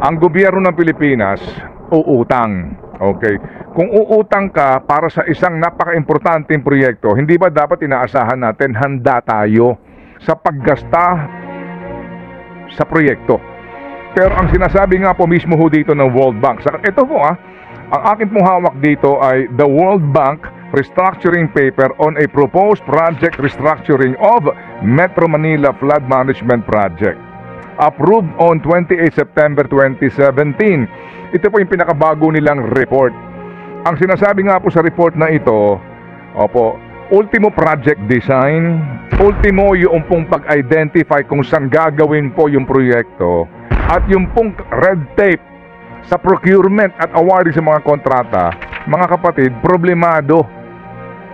Ang gobyerno ng Pilipinas, uutang. Okay? Kung uutang ka para sa isang napaka-importanteng proyekto, hindi ba dapat inaasahan natin handa tayo sa paggasta sa proyekto? Pero ang sinasabi nga po mismo ho dito ng World Bank, ito po ang akin pong hawak dito ay the World Bank Restructuring Paper on a Proposed Project Restructuring of Metro Manila Flood Management Project. Approved on 28 September 2017. Ito po yung pinakabago nilang report. Ang sinasabi nga po sa report na ito, ultimo project design, ultimo yung pong pag-identify kung saan gagawin po yung proyekto, at yung pong red tape sa procurement at awarding sa mga kontrata, mga kapatid, problemado.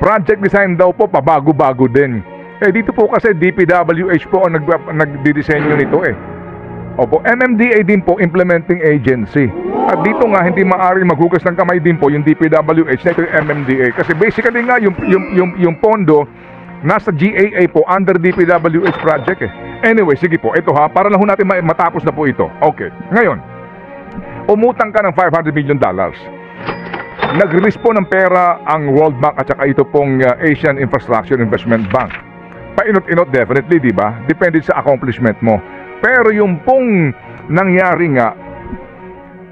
Project design daw po, pabago-bago din. Dito po kasi DPWH po ang nagdidisenyo nito MMDA din po, implementing agency. At dito nga, hindi maaaring maghugas ng kamay din po yung DPWH na ito yung MMDA. Kasi basically nga, yung pondo, nasa GAA po, under DPWH project Anyway, sige po, ito para lang natin matapos na po ito. Okay, ngayon, umutang ka ng $500 million. Nag-release po ng pera ang World Bank at saka ito pong Asian Infrastructure Investment Bank. Painot-inot definitely, di ba? Depende sa accomplishment mo. Pero yung pong nangyari nga,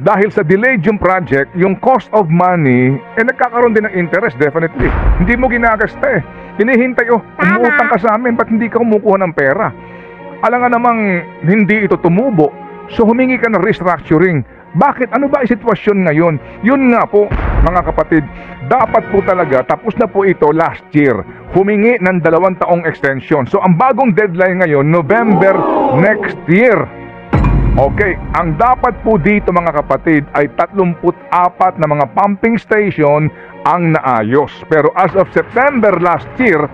dahil sa delayed yung project, yung cost of money, nagkakaroon din ng interest definitely. Hindi mo ginagasta Hinihintay, umutang ka sa amin, ba't hindi ka kumukuha ng pera? Alam nga namang hindi ito tumubo, so humingi ka ng restructuring. Bakit? Ano ba ang sitwasyon ngayon? Yun nga po, mga kapatid, dapat po talaga, tapos na po ito last year, humingi ng 2 taong extension. So, ang bagong deadline ngayon, November next year. Okay, ang dapat po dito mga kapatid ay 34 na mga pumping station ang naayos. Pero as of September last year,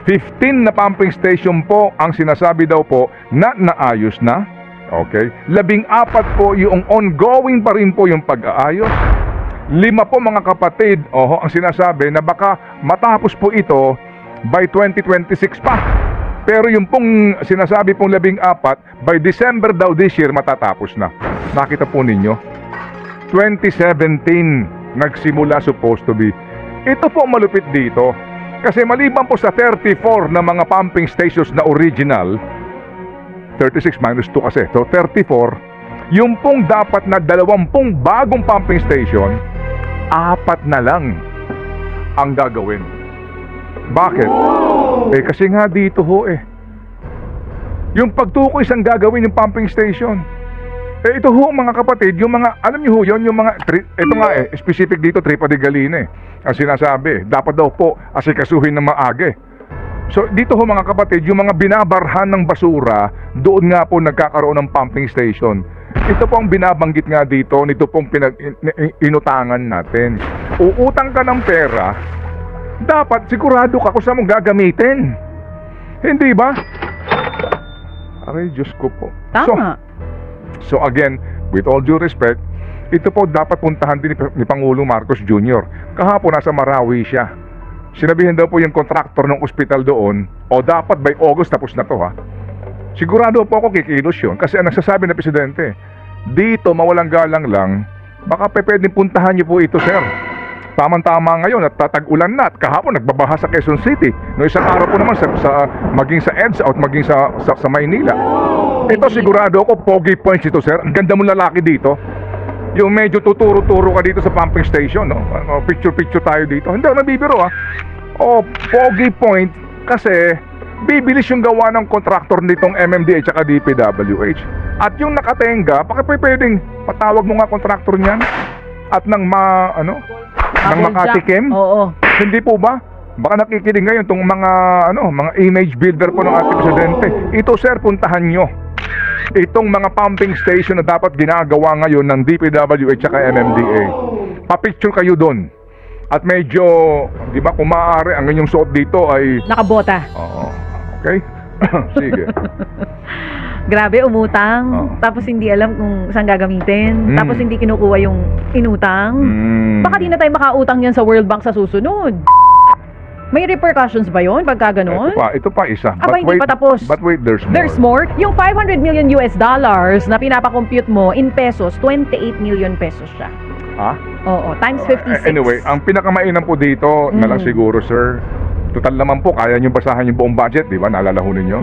15 na pumping station po ang sinasabi daw po na naayos na. Okay, 14 po yung ongoing pa rin po yung pag-aayos. 5 po mga kapatid, ang sinasabi na baka matapos po ito by 2026 pa. Pero yung pong sinasabi pong 14, by December daw this year matatapos na. Nakita po ninyo? 2017 nagsimula supposed to be. Ito po malupit dito. Kasi maliban po sa 34 na mga pumping stations na original, 36 minus 2 kasi, so 34, yung pong dapat na 20 bagong pumping station, 4 na lang ang gagawin. Bakit? Kasi nga dito yung pagtukoy isang gagawin yung pumping station. Ito mga kapatid, yung mga, alam niyo yun, yung mga, ito nga specific dito, Tripa de Galina ang sinasabi, dapat daw po asikasuhin ng maaga So dito mga kapatid, yung mga binabarhan ng basura, doon nga po nagkakaroon ng pumping station. Ito po ang binabanggit nga dito, nito pong inutangan natin. Uutang ka ng pera, dapat sigurado ka kung saan mong gagamitin. Hindi ba? Aray, Diyos ko po. Tama. So again, with all due respect, ito po dapat puntahan din ni Pangulong Marcos Jr. Kahapon nasa Marawi siya. Sinabihin daw po yung contractor ng ospital doon, dapat by August tapos na to Sigurado po ako kikilos yun. Kasi ang nagsasabi na presidente, dito mawalang galang lang, baka pwedeng puntahan niyo po ito, sir. Tama-tama ngayon at tatag-ulan na at kahapon nagbabaha sa Quezon City. No, isang araw po naman maging sa EDSA at maging sa Maynila. Ito sigurado ako, pogi points ito, sir. Ang ganda mong lalaki dito. Yung medyo tuturo-turo ka dito sa pumping station, no? Picture-picture tayo dito. Hindi ako nabibiro, pogi point kasi bibilis yung gawa ng contractor nitong MMDA at saka DPWH. At yung nakatenga, pwedeng patawag mo nga contractor niyan at nang makatikim. Oo. Hindi po ba? Baka nakikinig ngayon itong mga image builder po ng ating presidente. Ito, sir, puntahan nyo itong mga pumping station na dapat ginagawa ngayon ng DPWH at MMDA. Pa-picture kayo doon. At medyo, di ba, kung maaari, ang inyong suot dito ay nakabota. Oo. Okay? Sige. Grabe, umutang. Tapos hindi alam kung saan gagamitin. Tapos hindi kinukuha yung inutang. Baka di na tayo makautang yan sa World Bank sa susunod. May repercussions ba yun pagka ganun? Ito pa isa. Aba, hindi pa tapos. But wait, there's more. There's more. Yung 500 million US dollars na pinapakompute mo in pesos, 28 million pesos siya. Ha? Oo, times 56. Anyway, ang pinakamainam po dito, na lang siguro, sir, total naman po, kaya nyo basahan yung buong budget, di ba? Naalala ho ninyo?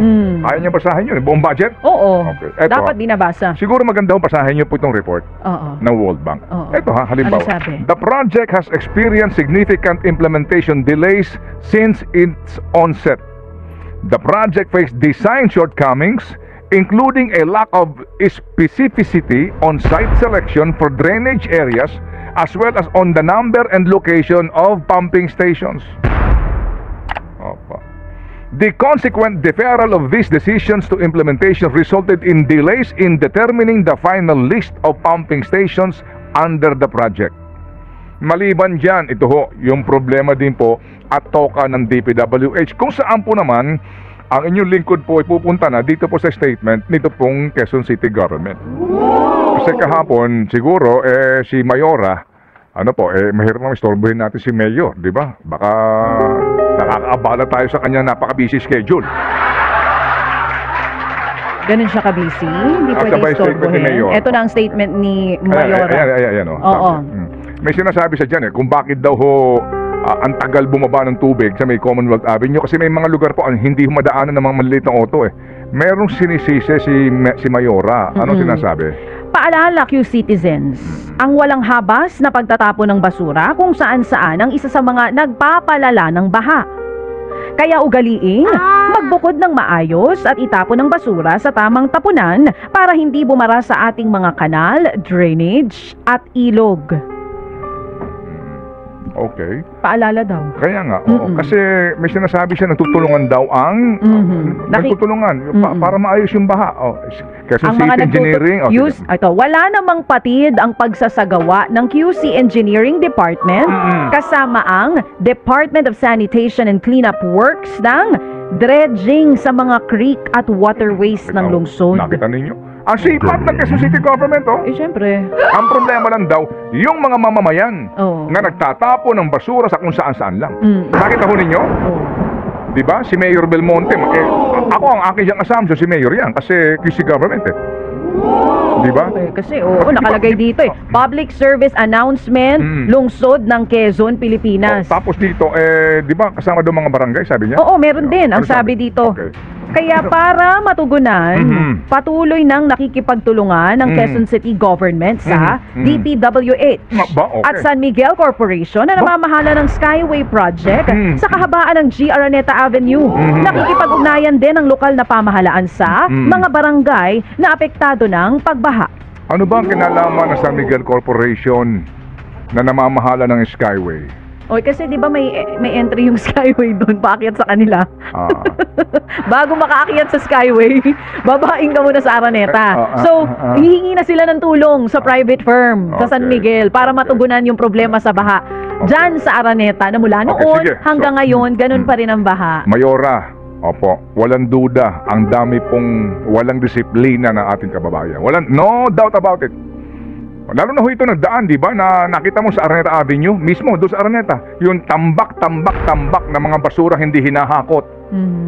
Kaya nyo basahan yun, buong budget? Oo, Okay. Eto, dapat binabasa. siguro maganda ho basahin nyo po itong report Oo. ng World Bank. Oo. Ito ha, halimbawa. Ano sabi? The project has experienced significant implementation delays since its onset. The project faced design shortcomings, including a lack of specificity on site selection for drainage areas, as well as on the number and location of pumping stations. Opo. The consequent deferral of these decisions to implementation resulted in delays in determining the final list of pumping stations under the project. Maliban dyan, ito ho, yung problema din po at toka ng DPWH, kung saan po naman ang inyong lingkod po ipupunta na dito po sa statement nito pong Quezon City Government. Kasi kahapon, siguro, si Mayora, mahirap naman istorbohin natin si Mayor, di ba? Baka nakakaabala tayo sa kanya napaka-busy schedule. Ganun siya ka-busy? Hindi pwede sabay statement ni Mayor. istorbohin. Ito na ang statement ni Mayora. Ayan, Oo. May sinasabi siya dyan kung bakit daw ho ang tagal bumaba ng tubig sa may Commonwealth Avenue kasi may mga lugar po ang hindi humadaanan ng mga maliliit na auto Merong sinisisi si Mayora. Anong sinasabi? Paalala, Q-citizens, ang walang habas na pagtatapon ng basura kung saan-saan ang isa sa mga nagpapalala ng baha. Kaya ugaliing magbukod ng maayos at itapon ng basura sa tamang tapunan para hindi bumara sa ating mga kanal, drainage at ilog. Okay. Paalala daw. Kaya nga, kasi may sinasabi siya nagtutulungan daw ang nagtutulungan para maayos yung baha. Quezon City Engineering. Wala namang patid ang pagsasagawa ng QC Engineering Department kasama ang Department of Sanitation and Cleanup Works ng dredging sa mga creek at waterways ng lungsod. Nakita ninyo? Ang sipat ng Quezon City Government, Siyempre. Ang problema lang daw, yung mga mamamayan na nagtatapo ng basura sa kung saan-saan lang. Nakita ho ninyo? Diba? Si Mayor Belmonte, ako ang aking siyang assumption, si Mayor yan, kasi QC Government Diba? Kasi nakalagay dito Public Service Announcement, lungsod ng Quezon, Pilipinas. Tapos dito, diba kasama daw mga barangay, sabi niya? Oo, meron din, ang sabi dito. Okay. Kaya para matugunan, patuloy nang nakikipagtulungan ng Quezon City Government sa DPWH at San Miguel Corporation na namamahala ng Skyway Project sa kahabaan ng G. Araneta Avenue. Nakikipag-ugnayan din ang lokal na pamahalaan sa mga barangay na apektado ng pagbaha. Ano ba ang kinalaman ng San Miguel Corporation na namamahala ng Skyway? Kasi di ba may entry yung Skyway doon, paakyat sa kanila. Bago makaakyat sa Skyway, babaing ka muna sa Araneta. So, hihingi na sila ng tulong sa private firm sa San Miguel para matugunan yung problema sa baha. Diyan sa Araneta na mula noon hanggang ngayon, ganun pa rin ang baha. Mayora, walang duda, ang dami pong walang disiplina ng ating kababayan. No doubt about it. Lalo na ho ito nagdaan, di ba, na nakita mo sa Araneta Avenue, mismo doon sa Araneta, yung tambak na mga basura hindi hinahakot.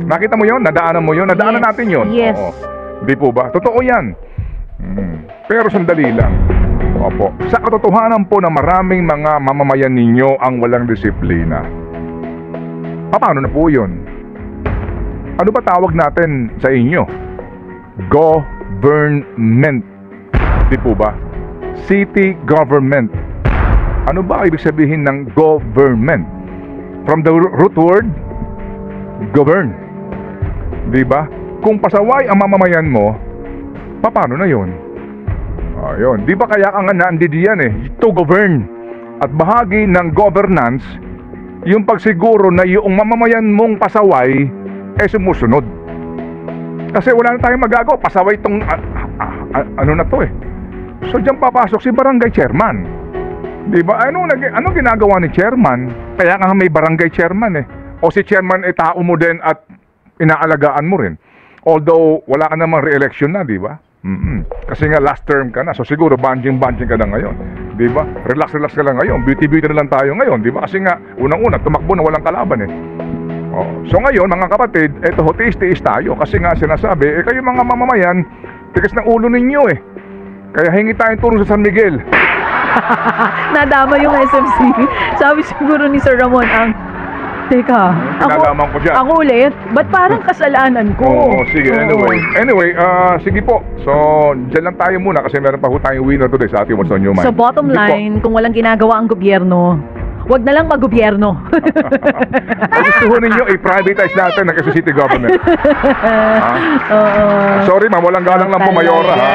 Nakita mo yon? Nadaanan mo yon? Nadaanan natin yon? Yes. Di po ba? Totoo yan. Pero sandali lang. Sa katotohanan po na maraming mga mamamayan ninyo ang walang disiplina. Paano na po yun? Ano ba tawag natin sa inyo? Government. Di po ba? City government. Ano ba ibig sabihin ng government? From the root word, govern. Diba? Kung pasaway ang mamamayan mo, paano na yun? Ayun. Diba kaya ka nga naandidiyan to govern. At bahagi ng governance, yung pagsiguro na yung mamamayan mong pasaway, sumusunod. Kasi wala na tayong magagawa. Pasaway tong, ano na to So diyan papasok si barangay chairman. 'Di ba? Ano ginagawa ni chairman? Kaya nga may barangay chairman O si chairman tao mo din at inaalagaan mo rin. Although wala ka namang re-election na, 'di ba? Kasi nga last term ka na. So siguro banjing ka na ngayon. 'Di ba? Relax ka lang ngayon. Beauty na lang tayo ngayon, 'di ba? Kasi nga unang-una tumakbo na walang kalaban So ngayon, mga kapatid, eto ho, tiis-tiis tayo. Kasi nga sinasabi, kayo mga mamamayan, tigas ng ulo ninyo eh. Kaya hingi tayong tulong sa San Miguel. Nadama yung SMC. Sabi siguro ni Sir Ramon, teka, kinalaman ko dyan. Ako ulit? Ba't parang kasalanan ko? Oo, sige, anyway, sige po. So, dyan lang tayo muna kasi meron pa ho tayong winner today sa ating What's on Your Mind. So bottom line, kung walang ginagawa ang gobyerno, wag na lang mag-gobyerno. Kung gusto ho ninyo, i-privatize natin ng Quezon City Government. Sorry ma'am, walang galang lang po, Mayora. Ha?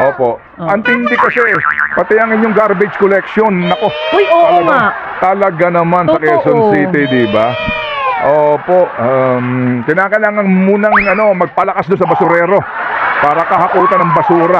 Opo. Ang tindi kasi, pati ang inyong garbage collection. Nako. Uy, oo nga. Talaga naman sa Quezon City, di ba? Opo. Kinakailangan munang magpalakas doon sa basurero para kahakutan ng basura.